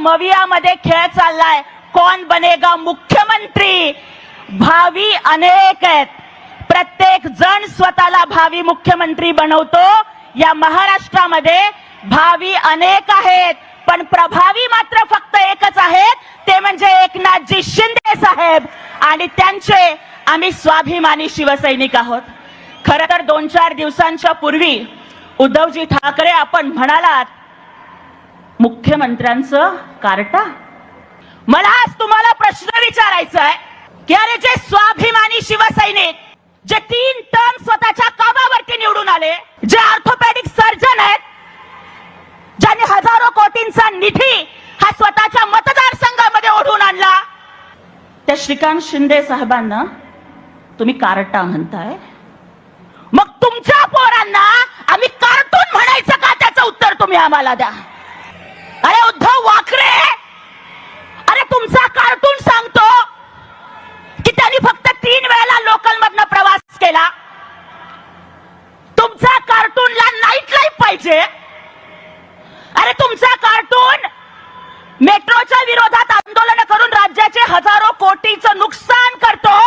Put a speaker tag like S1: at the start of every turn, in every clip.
S1: मवियामध्ये खेळ चाललाय. कोण बनेगा मुख्यमंत्री? भावी अनेक आहेत. प्रत्येक जण स्वतःला भावी मुख्यमंत्री बनवतो. या महाराष्ट्रामध्ये भावी अनेक आहेत, पण प्रभावी मात्र फक्त एकच आहेत, ते म्हणजे एकनाथजी शिंदे साहेब. आणि त्यांचे आम्ही स्वाभिमानी शिवसैनिक आहोत. खरं तर 2-4 दिवसांच्या पूर्वी उद्धवजी ठाकरे आपण म्हणालात मुख्यमंत्र्यांचं कार्टा. मला आज तुम्हाला प्रश्न विचारायचा आहे की अरे जे स्वाभिमानी शिवसैनिक जे 3 टर्म स्वतःच्या कामावरती निवडून आले, जे ऑर्थोपेडिक सर्जन आहेत, ज्यांनी हजारो कोटींचा निधी हा स्वतःच्या मतदारसंघामध्ये ओढून आणला, त्या श्रीकांत शिंदे साहेबांना तुम्ही कार्टा म्हणताय. मग तुमच्या पोरांना आम्ही कार्टून म्हणायचं का? त्याचं उत्तर तुम्ही आम्हाला द्या. अरे उद्धव वाकरे, अरे तुमचा कार्टून सांगतो की त्यांनी फक्त 3 वेळेला लोकल मधनं प्रवास केला. तुमचा कार्टूनला नाईट लाईफ पाहिजे. अरे तुमचा कार्टून मेट्रोच्या विरोधात आंदोलन करून राज्याचे हजारो कोटीचं नुकसान करतो.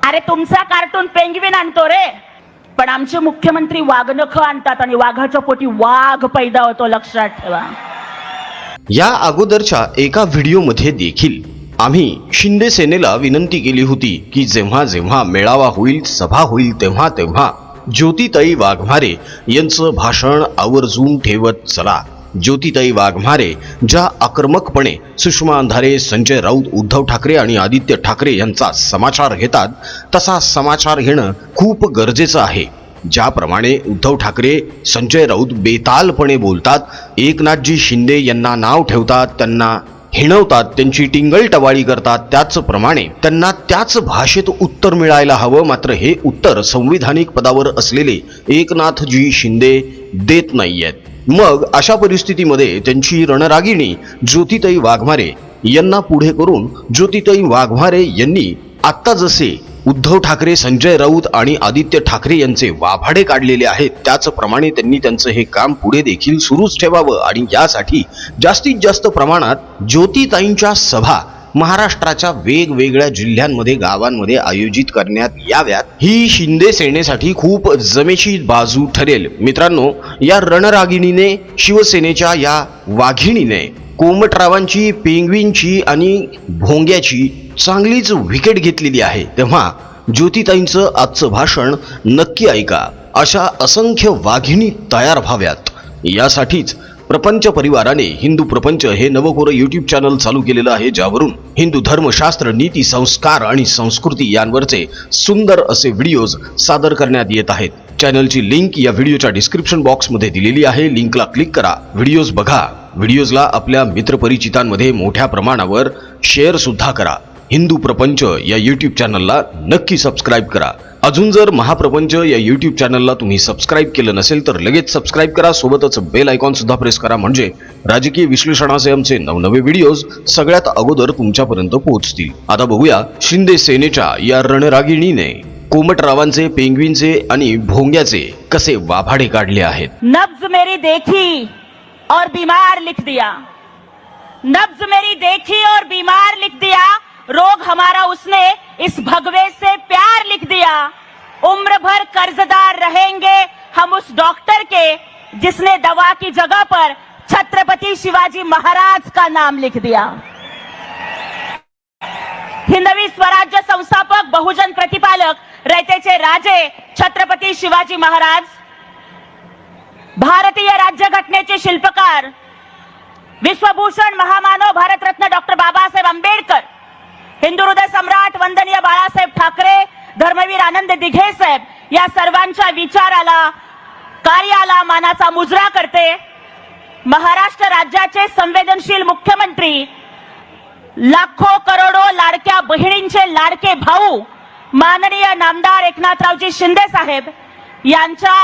S1: अरे तुमचा कार्टून पेंग्विन आणतो रे, पण आमचे मुख्यमंत्री वाघनखं आणतात आणि वाघाच्या पोटी वाघ पैदा होतो. लक्षात ठेवा.
S2: या अगोदरच्या एका व्हिडिओमध्ये देखील आम्ही शिंदे सेनेला विनंती केली होती की जेव्हा जेव्हा मेळावा होईल, सभा होईल, तेव्हा तेव्हा ज्योतिताई वाघमारे यांचं भाषण आवर्जून ठेवत चला. ज्योतिताई वाघमारे ज्या आक्रमकपणे सुषमा अंधारे, संजय राऊत, उद्धव ठाकरे आणि आदित्य ठाकरे यांचा समाचार घेतात, तसा समाचार घेणं खूप गरजेचं आहे. ज्याप्रमाणे उद्धव ठाकरे, संजय राऊत बेतालपणे बोलतात, एकनाथजी शिंदे यांना नाव ठेवतात, त्यांना हिणवतात, त्यांची टिंगलटवाळी करतात, त्याचप्रमाणे त्यांना त्याच भाषेत उत्तर मिळायला हवं. मात्र हे उत्तर संविधानिक पदावर असलेले एकनाथजी शिंदे देत नाहीयेत. मग अशा परिस्थितीमध्ये त्यांची रणरागिणी ज्योतिताई वाघमारे यांना पुढे करून ज्योतिताई वाघमारे यांनी आत्ता जसे उद्धव ठाकरे, संजय राऊत आणि आदित्य ठाकरे यांचे वाभाडे काढलेले आहेत, त्याचप्रमाणे त्यांनी त्यांचं हे काम पुढे देखील सुरूच ठेवावं. आणि यासाठी जास्तीत जास्त प्रमाणात ज्योतिताईंच्या सभा महाराष्ट्राच्या वेगवेगळ्या जिल्ह्यांमध्ये, गावांमध्ये आयोजित करण्यात याव्यात. ही शिंदे सेनेसाठी खूप जमेची बाजू ठरेल. मित्रांनो, या रणरागिणीने, शिवसेनेच्या या वाघिणीने कोमटरावांची, पेंग्विनची आणि भोंग्याची चांगलीच विकेट घेतलेली आहे. तेव्हा ज्योतिताईंचं आजचं भाषण नक्की ऐका. अशा असंख्य वाघिणी तयार व्हाव्यात यासाठीच प्रपंच परिवाराने हिंदू प्रपंच हे नवकोर यूट्यूब चॅनल चालू केलेलं आहे, ज्यावरून हिंदू धर्मशास्त्र, नीती, संस्कार आणि संस्कृती यांवरचे सुंदर असे व्हिडिओज सादर करण्यात येत आहेत. चॅनलची लिंक या व्हिडिओच्या डिस्क्रिप्शन बॉक्समध्ये दिलेली आहे. लिंकला क्लिक करा, व्हिडिओज बघा. व्हिडिओजला आपल्या मित्रपरिचितांमध्ये मोठ्या प्रमाणावर शेअर सुद्धा करा. हिंदू प्रपंच या यूट्यूब चॅनलला नक्की सबस्क्राईब करा. अजून जर महाप्रपंच या यूट्यूब चॅनलला तुम्ही सबस्क्राईब केलं नसेल तर लगेच सबस्क्राईब करा. सोबतच बेल आयकॉन सुद्धा प्रेस करा, म्हणजे राजकीय विश्लेषणाचे आमचे नवनवे व्हिडिओज सगळ्यात अगोदर तुमच्यापर्यंत पोहोचतील. आता बघूया शिंदे सेनेच्या या रणरागिणीने कोमटरावांचे, पेंग्विनचे आणि भोंग्याचे कसे वाभाडे काढले आहेत.
S1: नब्ज मेरी देखी और बीमार लिख दिया, नब्ज मेरी देखी और बीमार लिख दिया, रोग हमारा उसने इस भगवे से प्यार लिख दिया, उम्र भर कर्जदार रहेंगे हम उस डॉक्टर के जिसने दवा की जगह पर छत्रपति शिवाजी महाराज का नाम लिख दिया. हिंदवी स्वराज्य संस्थापक, बहुजन प्रतिपालक, रयतेचे राजे छत्रपती शिवाजी महाराज, भारतीय राज्यघटनेचे शिल्पकार, विश्वभूषण महामानव भारतरत्न डॉक्टर बाबासाहेब आंबेडकर, हिंदू हृदय सम्राट वंदनीय बाळासाहेब ठाकरे, धर्मवीर आनंद दिघे साहेब या सर्वांच्या विचाराला, कार्याला मानाचा मुजरा करते. महाराष्ट्र राज्याचे संवेदनशील मुख्यमंत्री, लाखो करोडो लाडक्या बहिणींचे लाडके भाऊ माननीय नामदार एकनाथरावजी शिंदे साहेब यांच्या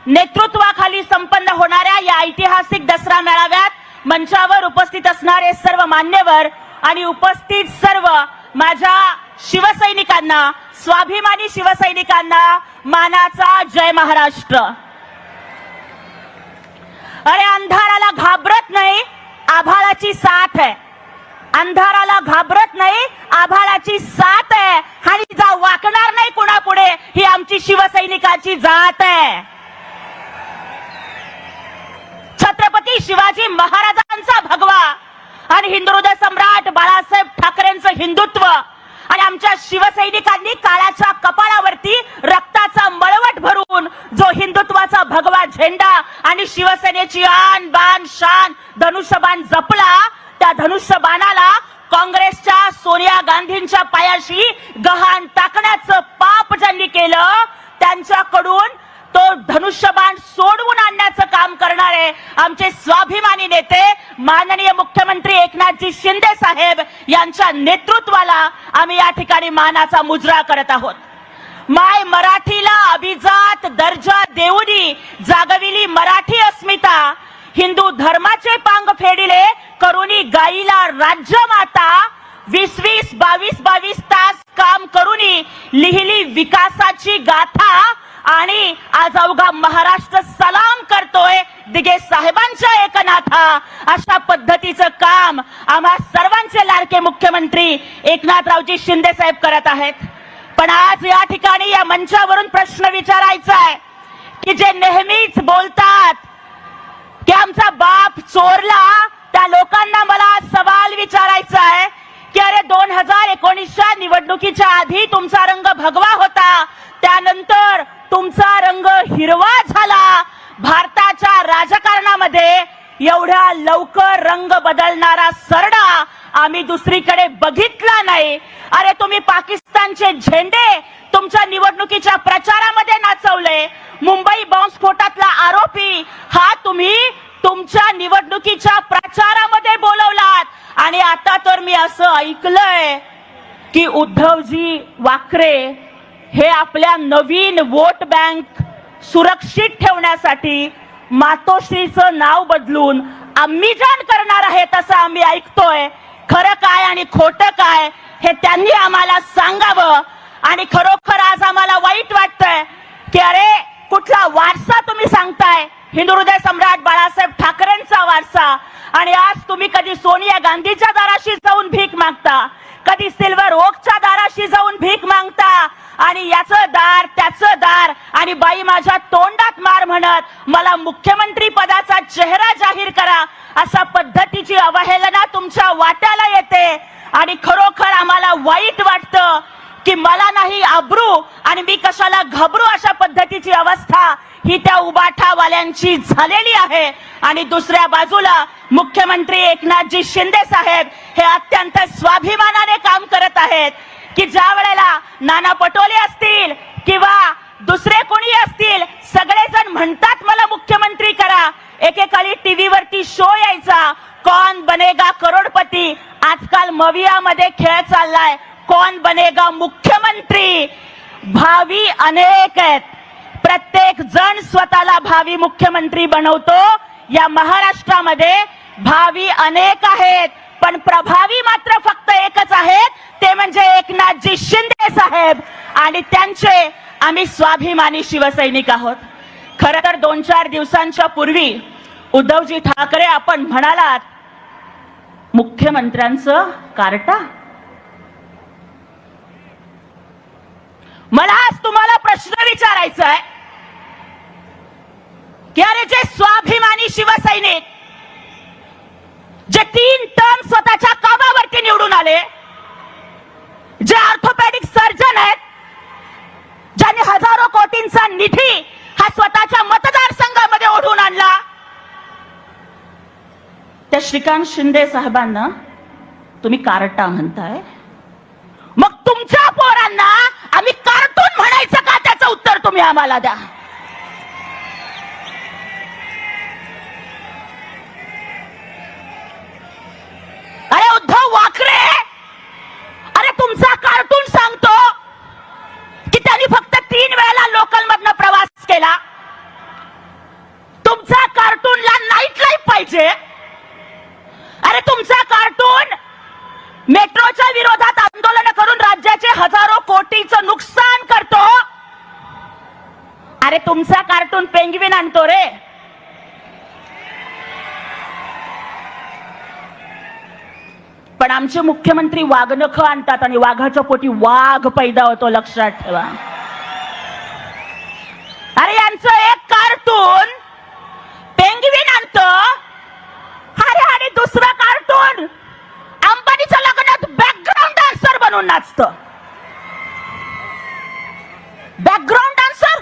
S1: नेतृत्वाखाली संपन्न होणाऱ्या या ऐतिहासिक दसरा मेळाव्यात मंचावर उपस्थित असणारे सर्व मान्यवर आणि उपस्थित सर्व माझ्या शिवसैनिकांना, स्वाभिमानी शिवसैनिकांना मानाचा जय महाराष्ट्र. अरे अंधाराला घाबरत नाही, आभाळाची साथ आहे, अंधाराला घाबरत नाही, आभाळाची साथ आहे आणि जा वाकणार नाही कुणापुढे, ही आमची शिवसैनिकाची जात आहे. छत्रपती शिवाजी महाराजांचा भगवा आणि हिंदुहृदय सम्राट बाळासाहेब ठाकरेंचं हिंदुत्व आणि आमच्या शिवसैनिकांनी काळाच्या कपाळावरती रक्ताचा मळवट भरून जो हिंदुत्वाचा भगवा झेंडा आणि शिवसेनेची आन बान शान धनुष्यबाण जपला, त्या धनुष्यबाणाला काँग्रेसच्या सोनिया गांधींच्या पायाशी गहाण टाकण्याचं पाप ज्यांनी केलं, त्यांच्याकडून तो धनुष्यबाण सोडवून आणण्याचं काम करणारे आमचे स्वाभिमानी नेते माननीय मुख्यमंत्री एकनाथजी शिंदे साहेब यांच्या नेतृत्वाला आम्ही या ठिकाणी मानाचा मुजरा करत आहोत. माय मराठीला अभिजात दर्जा देऊनी जागविली मराठी अस्मिता, हिंदू धर्माचे पांग फेडिले करुणी गाईला राज्य माता, 20-20, 22-22 तास काम करुणी लिहिली विकासाची गाथा आणि आज अवघा महाराष्ट्र सलाम करतोय दिगे साहेबांच्या एकनाथा. अशा पद्धतीचं काम आम्हा सर्वांचे लाडके मुख्यमंत्री एकनाथरावजी शिंदे साहेब करत आहेत. पण आज या ठिकाणी या मंचावरून प्रश्न विचारायचा आहे की जे नेहमीच बोलतात की आमचा बाप चोरला, त्या लोकांना मला सवाल विचारायचा आहे की अरे 2019च्या निवडणुकीच्या आधी तुमचा रंग भगवा होता, त्यानंतर तुमचा रंग हिरवा झाला. भारताच्या राजकारणामध्ये एवढ्या लवकर रंग बदलणारा सरडा आम्ही दुसरीकडे बघितला नाही. अरे तुम्ही पाकिस्तानचे झेंडे तुमच्या निवडणुकीच्या प्रचारामध्ये नाचवले, मुंबई बॉम्बस्फोटातला आरोपी हा तुम्ही तुमच्या निवडणुकीच्या प्रचारामध्ये बोलवलात. आणि आता तर मी असं ऐकलंय की उद्धवजी वाकरे हे आपल्या नवीन वोट बँक सुरक्षित ठेवण्यासाठी मातोश्रीचं नाव बदलून अम्मीजान करणार आहेत असं आम्ही ऐकतोय. खरं काय आणि खोटं काय हे त्यांनी आम्हाला सांगावं. आणि खरोखर आज आम्हाला वाईट वाटतंय की अरे कुठला वारसा तुम्ही सांगताय, हिंदुहृदय सम्राट बाळासाहेब ठाकरेंचा वारसा, आणि आज तुम्ही कधी सोनिया गांधीच्या दाराशी जाऊन भीक मागता, कधी सिल्वर ओकच्या दाराशी जाऊन भीक मागता आणि याचं दार त्याचं दार आणि बाई माझ्या तोंडात मार म्हणत मला मुख्यमंत्री पदाचा चेहरा जाहीर करा अशा पद्धतीची अवहेलना तुमच्या वाट्याला येते. आणि खरोखर आम्हाला वाईट वाटतं की मला नाही आबरू आणि मी कशाला घाबरू अशा पद्धतीची अवस्था ही त्या उबाठावाल्यांची झालेली आहे. आणि दुसऱ्या बाजूला मुख्यमंत्री एकनाथजी शिंदे साहेब हे अत्यंत स्वाभिमानाने काम करत आहेत की ज्या वेळेला नाना पटोले असतील किंवा दुसरे कोणी असतील, सगळेजण म्हणतात मला मुख्यमंत्री करा. एकेकाळी टीव्हीवरती शो यायचा कौन बनेगा करोडपती, आजकाल मवियामध्ये खेळ चाललाय कौन बनेगा मुख्यमंत्री. भावी अनेक आहेत, प्रत्येक जण स्वतःला भावी मुख्यमंत्री बनवतो. या महाराष्ट्रामध्ये भावी अनेक आहेत पण प्रभावी मात्र फक्त एकच आहेत, ते म्हणजे एकनाथजी शिंदे साहेब आणि त्यांचे आम्ही स्वाभिमानी शिवसैनिक आहोत. खरं तर 2-4 दिवसांच्या पूर्वी उद्धवजी ठाकरे आपण म्हणालात मुख्यमंत्र्यांचं कार्टा. मला आज तुम्हाला प्रश्न विचारायचा आहे की अरे जे स्वाभिमानी शिवसैनिक जे 3 टर्म स्वतःच्या कामावरती निवडून आले, जे ऑर्थोपेडिक सर्जन आहेत, ज्यांनी हजारो कोटींचा निधी हा स्वतःच्या मतदारसंघामध्ये ओढून आणला, त्या श्रीकांत शिंदे साहेबांना तुम्ही कार्टा म्हणताय. मग तुमच्या पोरांना आम्ही कार्टून म्हणायचं का, त्याचं उत्तर तुम्ही आम्हाला द्या. अरे उद्धव वाकरे, अरे तुमचा कार्टून सांगतो की त्यांनी फक्त 3 वेळा लोकल मधनं प्रवास केला. तुमचा कार्टूनला नाईट लाईफ पाहिजे. अरे तुमचा कार्टून मेट्रोच्या विरोधात आंदोलन करून राज्याचे हजारो कोटीचं नुकसान करतो. अरे तुमचा कार्टून पेंग्विन आणतो रे. पण आमचे मुख्यमंत्री वाघनखं आणतात आणि वाघाच्या पोटी वाघ पैदा होतो, लक्षात ठेवा. अरे यांचं एक कार्टून पेंग्विन आणतं, अरे आणि दुसरं कार्टून अंबानीच्या लग्नात बॅकग्राऊंड डान्सर बनून नाचतं. Background dancer.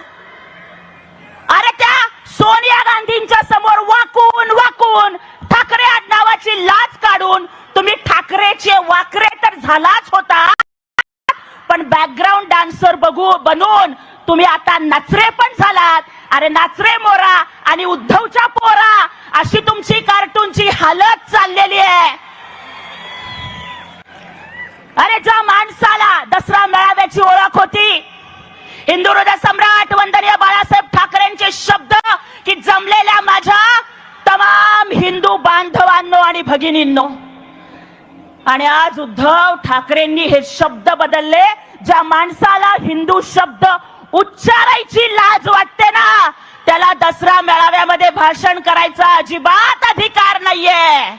S1: अरे त्या सोनिया गांधींच्या समोर वाकून वाकून ठाकरे आडनावाची लाज काढून तुम्ही ठाकरेचे वाकरे तर झालाच होता, पण बॅकग्राऊंड डान्सर बनून तुम्ही आता नचरे पण झालात. अरे नाचरे मोरा आणि उद्धवच्या पोरा अशी तुमची कार्टूनची हालत चाललेली आहे. अरे ज्या माणसाला दसरा मेळाव्याची ओळख होती, हिंदू हृदय सम्राट वंदनीय बाळासाहेब ठाकरेंचे शब्द की जमलेल्या माझ्या तमाम हिंदू बांधवांनो आणि भगिनींनो, आणि आज उद्धव ठाकरेंनी हे शब्द बदलले. ज्या माणसाला हिंदू शब्द उच्चारायची लाज वाटते ना, त्याला दसरा मेळाव्यामध्ये भाषण करायचा अजिबात अधिकार नाहीये.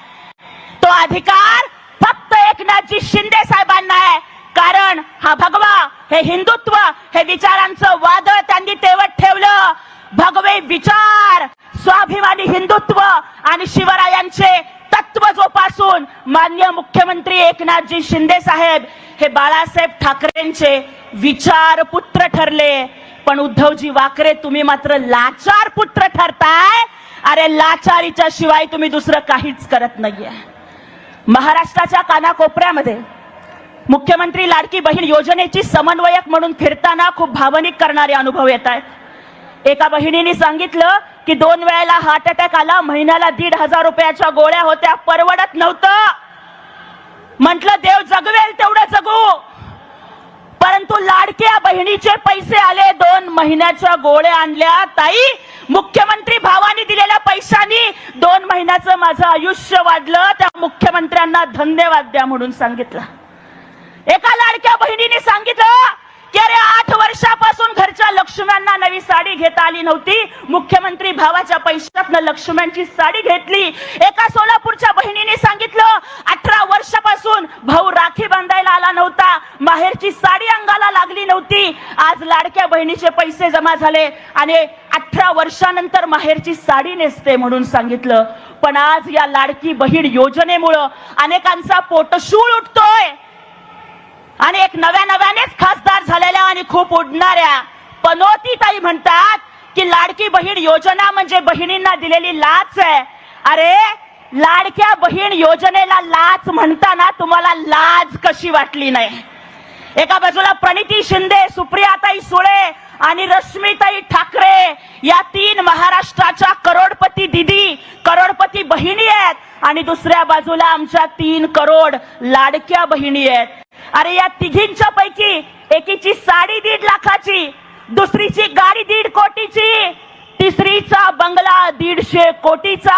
S1: तो अधिकार फक्त एकनाथजी शिंदे साहेबांना आहे. कारण हा भगवा, हे हिंदुत्व, हे विचारांचं वादळ त्यांनी तेवत ठेवलं. भगवे विचार, स्वाभिमानी हिंदुत्व आणि शिवरायांचे तत्व जोपासून माननीय मुख्यमंत्री एकनाथजी शिंदे साहेब हे बाळासाहेब ठाकरेंचे विचार पुत्र ठरले. पण उद्धवजी वाकरे तुम्ही मात्र लाचार पुत्र ठरताय. अरे लाचारीच्या शिवाय तुम्ही दुसरं काहीच करत नाहीये. महाराष्ट्राच्या कानाकोपऱ्यामध्ये मुख्यमंत्री लाडकी बहीण योजनेची समन्वयक म्हणून फिरताना खूप भावनिक करणारे अनुभव येत आहेत. एका बहिणीने सांगितलं की 2 वेळेला हार्ट अटॅक आला, महिन्याला 1,500 रुपयाच्या गोळ्या होत्या, परवडत नव्हतं. म्हटलं देव जगवेल तेवढं जगू, परंतु लाडक्या बहिणीचे पैसे आले, 2 महिन्याच्या गोळ्या आणल्या. ताई, मुख्यमंत्री भावानी दिलेल्या पैशांनी 2 महिन्याचं माझं आयुष्य वाढलं, त्या मुख्यमंत्र्यांना धन्यवाद द्या म्हणून सांगितलं. एका लाडक्या बहिणीने सांगितलं की अरे 8 वर्षापासून घरच्या लक्ष्म्यांना नवी साडी घेता आली नव्हती, मुख्यमंत्री भावाच्या पैशातनं लक्ष्म्यांची साडी घेतली. एका सोलापूरच्या बहिणीने सांगितलं 18 वर्षापासून भाऊ राखी बांधायला आला नव्हता, माहेरची साडी अंगाला लागली नव्हती. आज लाडक्या बहिणीचे पैसे जमा झाले आणि 18 वर्षानंतर माहेरची साडी नेसते म्हणून सांगितलं. पण आज या लाडकी बहीण योजनेमुळे अनेकांचा पोटशूळ उठतोय आणि एक नव्यानेच खासदार झालेल्या आणि खूप उडणाऱ्या पनोतीताई म्हणतात की लाडकी बहीण योजना म्हणजे बहिणींना दिलेली लाच आहे. अरे लाडक्या बहीण योजनेला लाच म्हणताना तुम्हाला लाज कशी वाटली नाही? एका बाजूला प्रणिती शिंदे, सुप्रियाताई सुळे आणि रश्मीताई ठाकरे या 3 महाराष्ट्राच्या करोडपती दिदी, करोडपती बहिणी आहेत, आणि दुसऱ्या बाजूला आमच्या 3 करोड लाडक्या बहिणी आहेत. अरे या तिघींच्या पैकी एकीची साडी 1.5 लाखाची, दुसरीची गाडी 1.5 कोटीची, तिसरीचा बंगला 150 कोटीचा,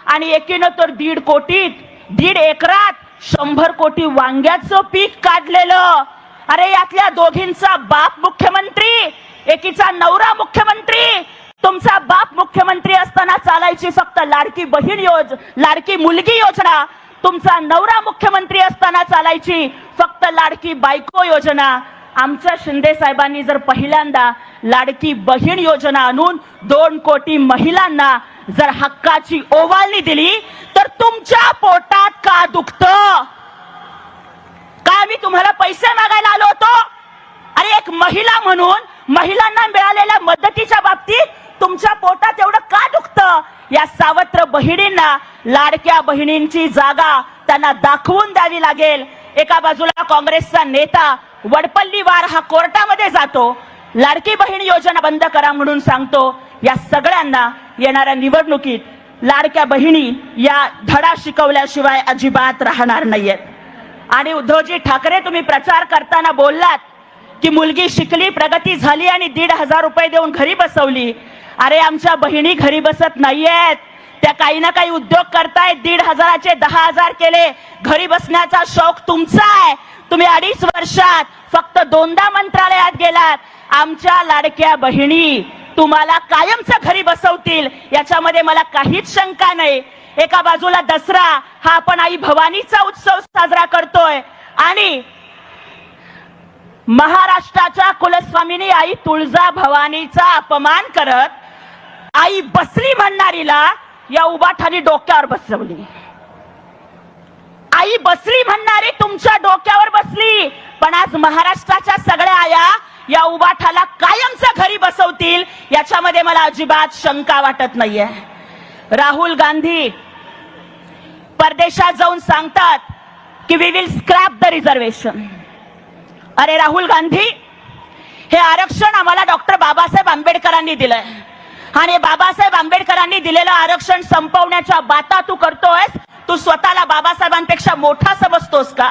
S1: आणि एकीनं तर 1.5 कोटीत 1.5 एकरात 100 कोटी वांग्याचं पीक काढलेलं. अरे यातल्या दोघींचा बाप मुख्यमंत्री, एकीचा नवरा मुख्यमंत्री. तुमचा बाप मुख्यमंत्री असताना चालायची फक्त लाडकी बहीण लाडकी मुलगी योजना, तुमचा नवरा मुख्यमंत्री असताना चालायची फक्त लाडकी बायको योजना. आमच्या शिंदे साहेबांनी जर पहिल्यांदा लाडकी बहीण योजना आणून 2 कोटी महिलांना जर हक्काची ओवाळणी दिली तर तुमच्या पोटात का दुखतं? काय मी तुम्हाला पैसे मागायला आलो होतो? अरे एक महिला म्हणून महिलांना मिळालेल्या मदतीच्या बाबतीत तुमच्या पोटात एवढं का दुखतं? या सावत्र बहिणींना लाडक्या बहिणींची जागा त्यांना दाखवून द्यावी लागेल. एका बाजूला काँग्रेसचा नेता वडपल्लीवार हा कोर्टामध्ये जातो, लाडकी बहीण योजना बंद करा म्हणून सांगतो. या सगळ्यांना येणाऱ्या निवडणुकीत लाडक्या बहिणी या धडा शिकवल्याशिवाय अजिबात राहणार नाहीयेत. आणि उद्धवजी ठाकरे, तुम्ही प्रचार करताना बोललात की मुलगी शिकली, प्रगती झाली आणि 1,500 रुपये देऊन घरी बसवली. अरे आमच्या बहिणी घरी बसत नाहीयेत, त्या काही ना काही उद्योग करतायत. 1,500चे 10,000 केले. घरी बसण्याचा शौक तुमचा आहे. तुम्ही 2.5 वर्षात फक्त 2दा मंत्रालयात गेलात. आमच्या लाडक्या बहिणी तुम्हाला कायमचं घरी बसवतील याच्यामध्ये मला काहीच शंका नाही. एका बाजूला दसरा हा आपण आई भवानीचा उत्सव साजरा करतोय आणि महाराष्ट्राच्या कुलस्वामिनी आई तुळजा भवानीचा अपमान करत आई बसली म्हणणारीला या उबाठाने डोक्यावर बसवली. आई बसली म्हणणारी तुमच्या डोक्यावर बसली, पण आज महाराष्ट्राच्या सगळ्या आया या उबाठाला कायमचं घरी बसवतील याच्यामध्ये मला अजिबात शंका वाटत नाहीये. राहुल गांधी परदेशात जाऊन सांगतात की we will scrap the reservation. अरे राहुल गांधी, हे आरक्षण आम्हाला डॉक्टर बाबासाहेब आंबेडकरांनी दिलंय आणि बाबासाहेब आंबेडकरांनी दिलेलं आरक्षण संपवण्याच्या बाता तू करतोयस. तू स्वतःला बाबासाहेबांपेक्षा मोठा समजतोस का?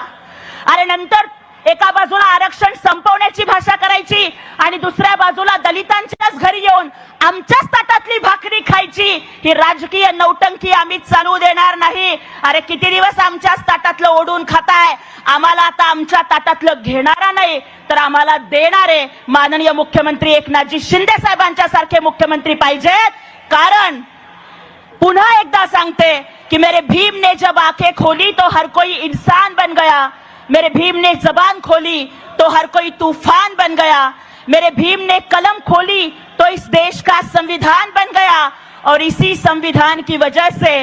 S1: अरे नंतर एका बाजूला आरक्षण संपवण्याची भाषा करायची आणि दुसऱ्या बाजूला दलितांच्याच घरी येऊन आमच्याच ताटातली भाकरी खायची. ही राजकीय नौटंकी आम्ही चालू देणार नाही. अरे किती दिवस आमच्याच ताटातलं ओढून खाताय? आम्हाला आता आमच्या ताटातलं घेणारा नाही तर आम्हाला देणारे माननीय मुख्यमंत्री एकनाथजी शिंदे साहेबांच्या सारखे मुख्यमंत्री पाहिजेत. कारण पुन्हा एकदा सांगते कि मेरे भीम ने जब आंखें खोली तो हर कोई इंसान बन गया. मेरे भीम ने जबान खोली तो हर कोई तूफान बन गया. मेरे भीम ने कलम खोली तो इस देश का संविधान बन गया. और इसी संविधान की वजह से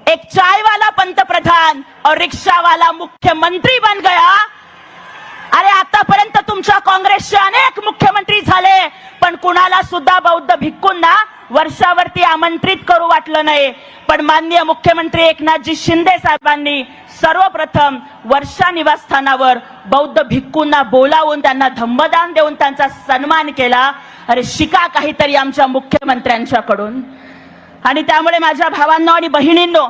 S1: एक चाय वाला पंतप्रधान और रिक्शा वाला मुख्यमंत्री बन गया. अरे आतापर्यंत तुमच्या काँग्रेसचे अनेक मुख्यमंत्री झाले, पण कुणाला सुद्धा बौद्ध भिक्खूंना वर्षावरती आमंत्रित करू वाटलं नाही. पण माननीय मुख्यमंत्री एकनाथजी शिंदे साहेबांनी सर्वप्रथम वर्षा निवासस्थानावर बौद्ध भिक्खूंना बोलावून त्यांना धम्मदान देऊन त्यांचा सन्मान केला. अरे शिका काहीतरी आमच्या मुख्यमंत्र्यांच्याकडून. आणि त्यामुळे माझ्या भावांनो आणि बहिणींनो,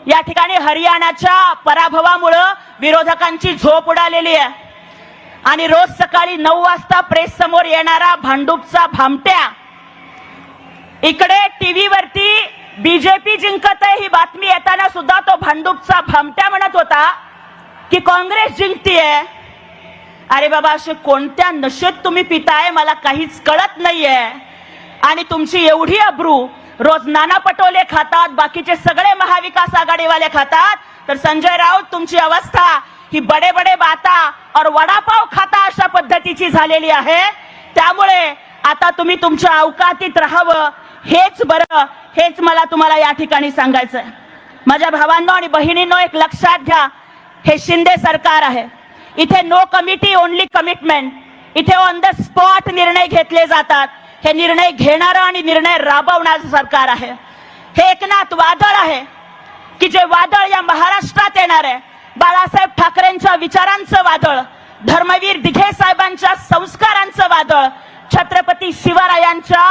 S1: या ठिकाणी हरियाणाच्या पराभवामुळे विरोधकांची झोप उडालेली आहे आणि रोज सकाळी 9 वाजता प्रेस समोर येणारा भांडूपचा भामट्या इकडे टीव्ही वरती बीजेपी जिंकत आहे ही बातमी येताना सुद्धा तो भांडूपचा भामट्या म्हणत होता की काँग्रेस जिंकतीये. अरे बाबा, असे कोणत्या नशेत तुम्ही पिताय मला काहीच कळत नाहीये. आणि तुमची एवढी अब्रू रोज नाना पटोले खातात, बाकीचे सगळे महाविकास आघाडीवाले खातात, तर संजय राऊत तुमची अवस्था ही बडे बडे बाता और वडापाव खाता अशा पद्धतीची झालेली आहे. त्यामुळे आता तुम्ही तुमच्या अवकातीत राहावं हेच बरं, हेच मला तुम्हाला या ठिकाणी सांगायचंय. माझ्या भावांनो आणि बहिणींनो, एक लक्षात घ्या, हे शिंदे सरकार आहे. इथे नो कमिटी ओनली कमिटमेंट. इथे ऑन द स्पॉट निर्णय घेतले जातात. हे निर्णय घेणारं आणि निर्णय राबवणारं सरकार आहे. हे एकनाथ वादळ आहे की जे वादळ या महाराष्ट्रात येणार आहे. बाळासाहेब ठाकरेंच्या विचारांचं वादळ, धर्मवीर दिघे साहेबांच्या संस्कारांचं वादळ, छत्रपती शिवरायांच्या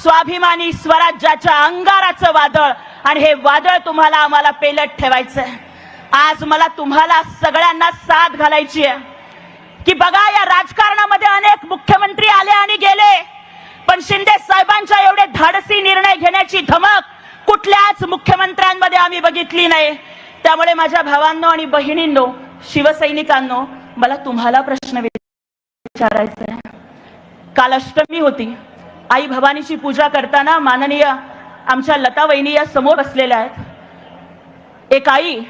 S1: स्वाभिमानी स्वराज्याच्या अंगाराचं वादळ. आणि हे वादळ तुम्हाला आम्हाला पेलत ठेवायचंय. आज मला तुम्हाला सगळ्यांना साथ घालायची आहे की बघा, या राजकारणामध्ये अनेक मुख्यमंत्री आले आणि गेले, पण शिंदे साहेबांच्या एवढे धाडसी निर्णय घेण्याची धमक कुठल्याच मुख्यमंत्र्यांमध्ये आम्ही बघितली नाही. त्यामुळे माझ्या भावांनो आणि बहिणींनो, शिवसैनिकांनो, मला तुम्हाला प्रश्न विचारायचा आहे. काल अष्टमी होती. आई भवानीची पूजा करताना माननीय आमच्या लता वहिनी या समोर बसलेल्या आहेत. एक आई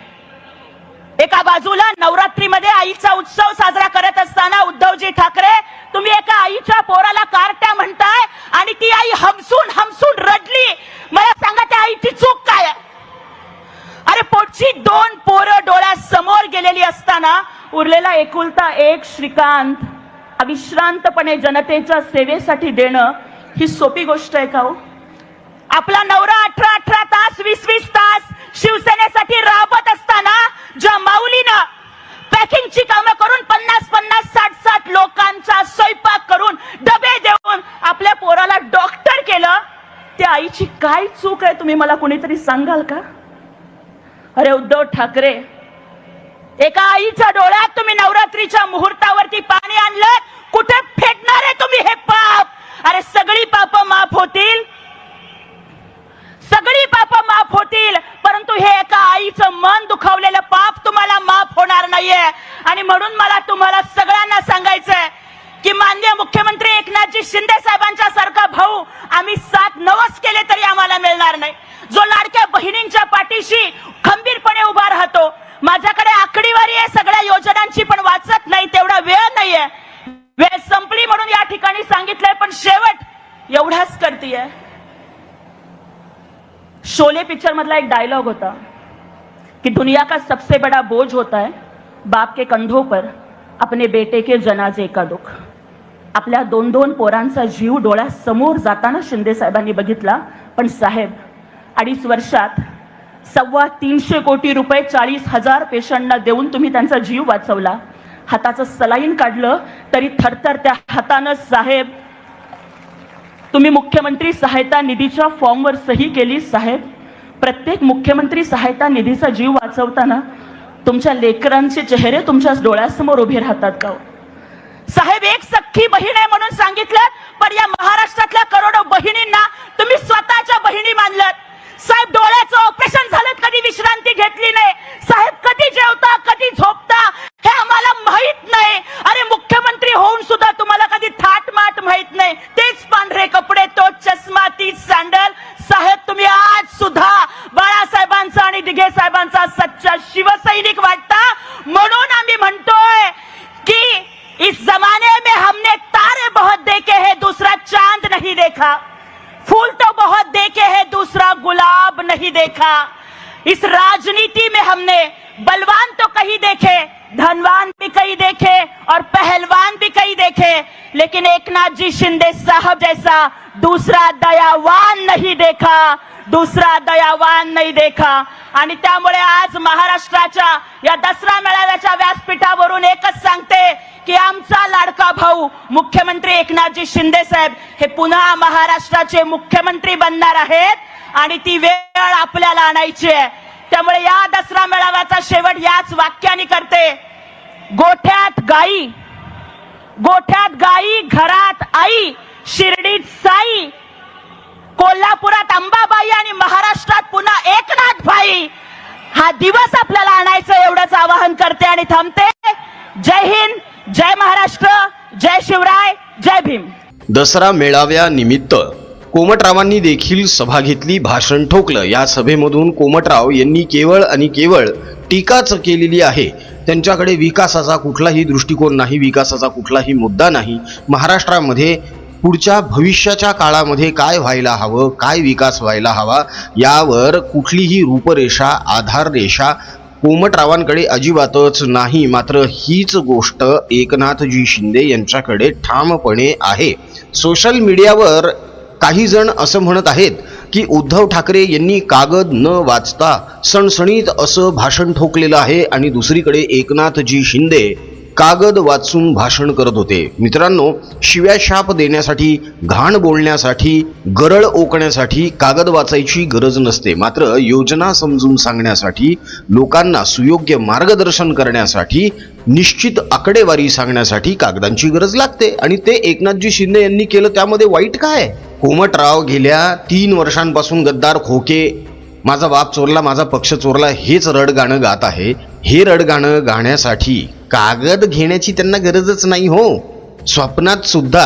S1: एका बाजूला नवरात्रीमध्ये आईचा उत्सव साजरा करत असताना उद्धवजी ठाकरे तुम्ही एका आईच्या पोराला कारट्या म्हणताय आणि ती आई हमसून हमसून रडली. मला सांगा त्या आईची चूक काय आहे? अरे पोटची 2 पोरं डोळ्यासमोर गेलेली असताना उरलेला एकुलता एक श्रीकांत अविश्रांतपणे जनतेच्या सेवेसाठी देणं ही सोपी गोष्ट आहे का हो? आपला नवरा 18 तास 20 तास शिवसेनेसाठी राबत असताना ज्या माऊलीनं पॅकिंगची कामं करून 50 60 लोकांचा स्वयंपाक करून डबे देऊन आपल्या पोराला डॉक्टर केलं, त्या आईची काय चूक आहे तुम्ही मला कोणीतरी सांगाल का? अरे उद्धव ठाकरे, एका आईच्या डोळ्यात तुम्ही नवरात्रीच्या मुहूर्तावरती पाणी आणलं, कुठे फेडणार आहे तुम्ही हे पाप? अरे सगळी पाप माफ होतील, सगळी पाप माफ होतील, परंतु हे एका आईचं मन दुखावलेलं पाप तुम्हाला माफ होणार नाहीये. आणि म्हणून मला तुम्हाला सगळ्यांना सांगायचंय की माननीय मुख्यमंत्री एकनाथजी शिंदे साहेबांच्या सारखा भाऊ आम्ही 7 नवस केले तरी आम्हाला मिळणार नाही, जो लाडक्या बहिणींच्या पाठीशी खंबीरपणे उभा राहतो. माझ्याकडे आकडेवारी आहे सगळ्या योजनांची, पण वाचत नाही तेवढा वेळ नाहीये. वेळ संपली म्हणून या ठिकाणी सांगितलंय, पण शेवट एवढाच करतीये. शोले पिक्चर मधला एक डायलॉग होता कि दुनिया का सबसे बड़ा बोझ होता है बाप के कंधों पर अपने बेटे के जनाजे का दुख. आपल्या 2-2 पोरांचा जीव डोळ्यासमोर जाताना शिंदे साहेबांनी बघितला, पण साहेब 2.5 वर्षात 325 कोटी रुपये 40,000 पेशंटना देऊन तुम्ही त्यांचा जीव वाचवला. हाताचं सलाईन काढलं तरी थरथर त्या हातानं साहेब तुम्ही मुख्यमंत्री सहायता निधीच्या फॉर्मवर सही केली. साहेब, प्रत्येक मुख्यमंत्री सहायता निधीचा जीव वाचवताना तुमच्या लेकरांचे चेहरे तुमच्या डोळ्यासमोर उभे राहतात का? साहेब, एक सख्खी बहीण आहे म्हणून सांगितलं, पण या महाराष्ट्रातल्या करोडो बहिणींना तुम्ही स्वतःच्या बहिणी मानलात. साहेब, डोळ्याचं ऑपरेशन झालं, कधी विश्रांती घेतली नाही. साहेब, कधी जेवता कधी झोपता हे आम्हाला माहित नाही. अरे, मुख्यमंत्री होऊन सुद्धा तुम्हाला कधी थाटमाट माहित नाही. तेच पांढरे कपडे, तो चष्मा, तीच सँडल. साहेब, तुम्ही आज सुद्धा बाळासाहेबांचा आणि दिघे साहेबांचा सच्चा शिवसैनिक वाटता. म्हणून आम्ही म्हणतोय की इस जमाने में हमने तारे बहुत देखे हैं, दूसरा चांद नहीं देखा. फूल तो बहुत देखे हैं, दूसरा गुलाब नहीं देखा. इस राजनीति में हमने बलवान तो कहीं देखे, धनवान भी कहीं देखे और पहलवान भी कहीं देखे, लेकिन एकनाथ जी शिंदे साहब जैसा दूसरा दयावान नहीं देखा, दूसरा दयावान नहीं देखा. आणि त्यामुळे आज महाराष्ट्राच्या या दसरा मेळाव्याच्या व्यासपीठावरून एकच सांगते की आमचा लाडका भाऊ मुख्यमंत्री एकनाथजी शिंदे साहेब हे पुन्हा महाराष्ट्राचे मुख्यमंत्री बनणार आहेत आणि ती वेळ आपल्याला आणायची आहे. त्यामुळे या दसरा मेळाव्याचा शेवट याच वाक्याने करते. गोठ्यात गाई, घरात आई, शिर्डीत साई, कोल्हापुरात अंबाबाई आणि महाराष्ट्रात पुन्हा एकनाथ भाई. हा दिवस आपल्याला आणायचं एवढंच आवाहन करते आणि थांबते. जय हिंद, जय महाराष्ट्र, जय शिवराय, जय भीम.
S2: दसरा मेळाव्यानिमित्त कोमटरावांनी देखील सभा घेतली, भाषण ठोकलं. या सभेमधून कोमटराव यांनी केवळ आणि केवळ टीकाच केलेली आहे. त्यांच्याकडे विकासाचा कुठलाही दृष्टिकोन नाही, विकासाचा कुठलाही मुद्दा नाही. महाराष्ट्रामध्ये पुढच्या भविष्याच्या काळामध्ये काय व्हायला हवं, काय विकास व्हायला हवा, यावर कुठलीही रूपरेषा, आधाररेषा कोमटरावांकडे अजिबातच नाही. मात्र हीच गोष्ट एकनाथजी शिंदे यांच्याकडे ठामपणे आहे. सोशल मीडियावर काही जण असं म्हणत आहेत की उद्धव ठाकरे यांनी कागद न वाचता सणसणीत असं भाषण ठोकलेलं आहे आणि दुसरीकडे एकनाथजी शिंदे कागद वाचून भाषण करत होते. मित्रांनो, शिव्याशाप देण्यासाठी, घाण बोलण्यासाठी, गरळ ओकण्यासाठी कागद वाचायची गरज नसते. मात्र योजना समजून सांगण्यासाठी, लोकांना सुयोग्य मार्गदर्शन करण्यासाठी, निश्चित आकडेवारी सांगण्यासाठी कागदांची गरज लागते आणि ते एकनाथजी शिंदे यांनी केलं. त्यामध्ये वाईट काय? कोमटराव गेल्या 3 वर्षांपासून गद्दार, खोके, माझा बाप चोरला, माझा पक्ष चोरला हेच रडगाणं गात आहे. हे रडगाणं गाण्यासाठी कागद घेण्याची त्यांना गरजच नाही हो. स्वप्नात सुद्धा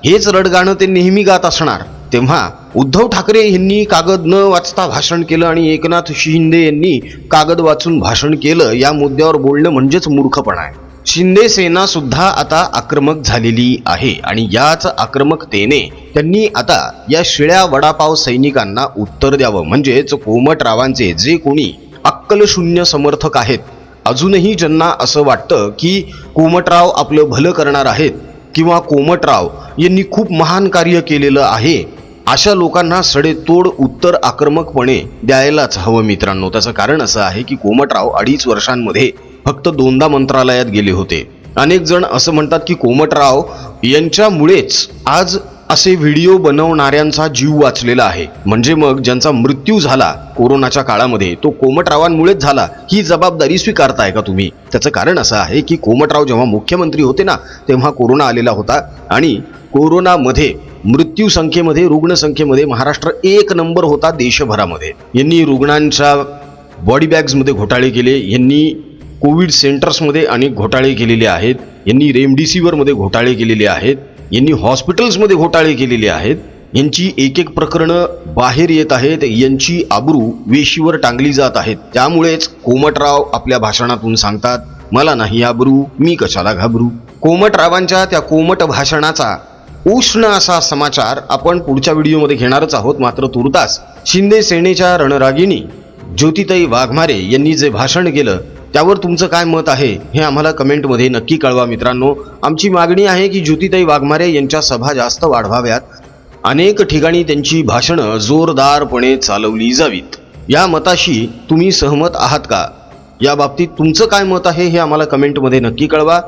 S2: हेच रडगाणं ते नेहमी गात असणार. तेव्हा उद्धव ठाकरे यांनी कागद न वाचता भाषण केलं आणि एकनाथ शिंदे यांनी कागद वाचून भाषण केलं, या मुद्द्यावर बोलणं म्हणजेच मूर्खपणा आहे. शिंदे सेना सुद्धा आता आक्रमक झालेली आहे आणि याच आक्रमकतेने त्यांनी आता या शिळ्या वडापाव सैनिकांना उत्तर द्यावं. म्हणजेच कोमटरावांचे जे कोणी अक्कलशून्य समर्थक आहेत, अजूनही ज्यांना असं वाटतं की कोमटराव आपलं भलं करणार आहेत किंवा कोमटराव यांनी खूप महान कार्य केलेलं आहे, अशा लोकांना सडेतोड उत्तर आक्रमकपणे द्यायलाच हवं. मित्रांनो, त्याचं कारण असं आहे की कोमटराव 2.5 वर्षांमध्ये फक्त 2दा मंत्रालयात गेले होते. अनेक जण असं म्हणतात की कोमटराव यांच्यामुळेच आज असे व्हिडिओ बनवणाऱ्यांचा जीव वाचलेला आहे. म्हणजे मग ज्यांचा मृत्यू झाला कोरोनाच्या काळामध्ये तो कोमटरावांमुळेच झाला, ही जबाबदारी स्वीकारताय का तुम्ही? त्याचं कारण असं आहे की कोमटराव जेव्हा मुख्यमंत्री होते ना, तेव्हा कोरोना आलेला होता आणि कोरोनामध्ये मृत्यूसंख्येमध्ये, रुग्णसंख्येमध्ये महाराष्ट्र 1 नंबर होता देशभरामध्ये. यांनी रुग्णांच्या बॉडी बॅग्समध्ये घोटाळे केले, यांनी कोविड सेंटर्समध्ये अनेक घोटाळे केलेले आहेत, यांनी रेमडेसिवीरमध्ये घोटाळे केलेले आहेत. यांनी हॉस्पिटल्समध्ये घोटाळे केलेले आहेत, यांची एक एक प्रकरणं बाहेर येत आहेत, यांची आबरू वेशीवर टांगली जात आहेत. त्यामुळेच कोमटराव आपल्या भाषणातून सांगतात, मला नाही आबरू, मी कशाला घाबरू. कोमटरावांच्या त्या कोमट भाषणाचा उष्ण असा समाचार आपण पुढच्या व्हिडिओमध्ये घेणारच आहोत. मात्र तुर्तास शिंदे सेनेच्या रणरागिणी ज्योतिताई वाघमारे यांनी जे भाषण केलं त्यावर तुमचं काय मत आहे हे आम्हाला कमेंटमध्ये नक्की कळवा मित्रांनो. आमची मागणी आहे की ज्योतिताई वाघमारे यांच्या सभा जास्त वाढवाव्यात, अनेक ठिकाणी त्यांची भाषणं जोरदारपणे चालवली जावीत. या मताशी तुम्ही सहमत आहात का? या बाबतीत तुमचं काय मत आहे हे आम्हाला कमेंटमध्ये नक्की कळवा.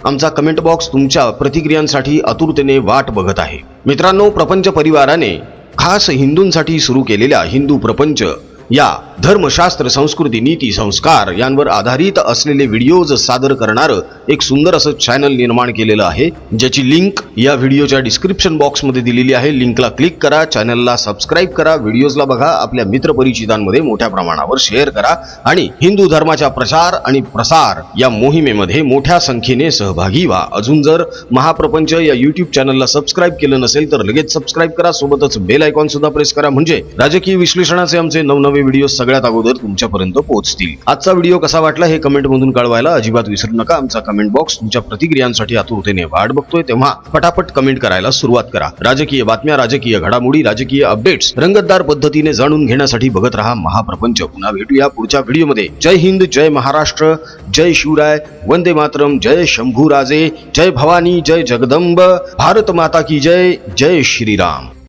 S2: आमचा कमेंट बॉक्स तुमच्या प्रतिक्रियांसाठी आतुरतेने वाट बघत आहे. मित्रांनो, प्रपंच परिवाराने खास हिंदूंसाठी सुरू केलेल्या हिंदू प्रपंच या धर्मशास्त्र, संस्कृती, नीती, संस्कार यांवर आधारित असलेले व्हिडिओज सादर करणारं एक सुंदर असं चॅनल निर्माण केलेलं आहे, ज्याची लिंक या व्हिडिओच्या डिस्क्रिप्शन बॉक्समध्ये दिलेली आहे. लिंकला क्लिक करा, चॅनलला सबस्क्राईब करा, व्हिडिओजला बघा, आपल्या मित्रपरिचितांमध्ये मोठ्या प्रमाणावर शेअर करा आणि हिंदू धर्माच्या प्रचार आणि प्रसार या मोहिमेमध्ये मोठ्या संख्येने सहभागी व्हा. अजून जर महाप्रपंच या यूट्यूब चॅनलला सबस्क्राईब केलं नसेल तर लगेच सबस्क्राईब करा, सोबतच बेल आयकॉन सुद्धा प्रेस करा, म्हणजे राजकीय विश्लेषणाचे आमचे नवनवे व्हिडिओ सगळ्यात अगोदर तुमच्यापर्यंत पोहोचतील. आजचा व्हिडिओ कसा वाटला हे कमेंट मधून कळवायला अजिबात विसरू नका. आमचा कमेंट बॉक्स तुमच्या प्रतिक्रियांसाठी आतुरतेने वाट बघतोय, तेव्हा पटापट कमेंट करायला सुरुवात करा. राजकीय बातम्या, राजकीय घडामोडी, राजकीय अपडेट्स रंगतदार पद्धतीने जाणून घेण्यासाठी बघत रहा महाप्रपंच. पुन्हा भेटूया पुढच्या व्हिडिओमध्ये. जय हिंद, जय महाराष्ट्र, जय शिवराय, वंदे मातरम, जय शंभूराजे, जय भवानी, जय जगदंब, भारत माता की जय, जय श्रीराम.